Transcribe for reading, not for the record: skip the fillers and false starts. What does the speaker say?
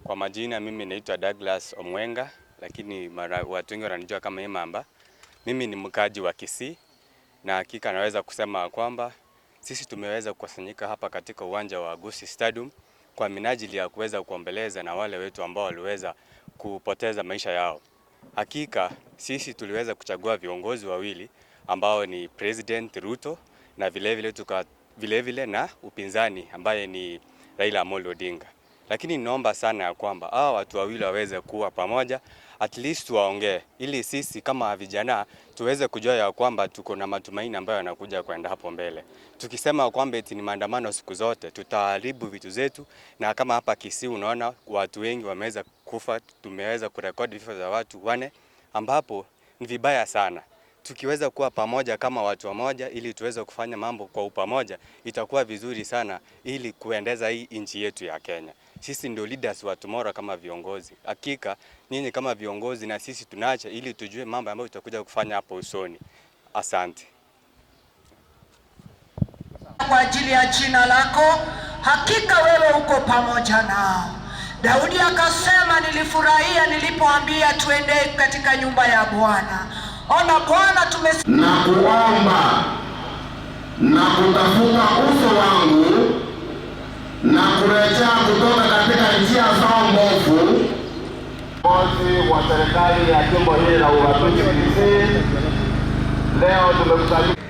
Kwa majina mimi naitwa Douglas Omwenga, lakini watu wengi wananijua kama Imamba. Mimi ni mkaji wa Kisii na hakika naweza kusema kwamba sisi tumeweza kukusanyika hapa katika uwanja wa Gusii Stadium kwa minajili ya kuweza kuombeleza na wale wetu ambao waliweza kupoteza maisha yao. Hakika sisi tuliweza kuchagua viongozi wawili ambao ni President Ruto na vilevile na upinzani ambaye ni Raila Amolo Odinga. Lakini naomba sana ya kwamba hao watu wawili waweze kuwa pamoja, at least waongee, ili sisi kama vijana tuweze kujua ya kwamba tuko na matumaini ambayo yanakuja kwenda hapo mbele. Tukisema kwamba eti ni maandamano siku zote, tutaharibu vitu zetu, na kama hapa Kisii unaona watu wengi wameweza kufa, tumeweza kurekodi vifo za watu 4 ambapo ni vibaya sana. Tukiweza kuwa pamoja kama watu wamoja ili tuweze kufanya mambo kwa upamoja, itakuwa vizuri sana ili kuendeza hii nchi yetu ya Kenya. Sisi ndio leaders wa tomorrow kama viongozi. Hakika nyinyi kama viongozi na sisi tunaacha ili tujue mambo ambayo tutakuja kufanya hapo usoni. Asante. Kwa ajili ya jina lako, hakika wewe uko pamoja nao. Daudi akasema, nilifurahia nilipoambia tuende katika nyumba ya Bwana. Ona Bwana, na kuomba na kutafuta uso wangu na kurejea kutoka katika njia zao mbovu. Viongozi wa serikali ya jimbo hili la ugatuzi Kisii, leo tumekusanyika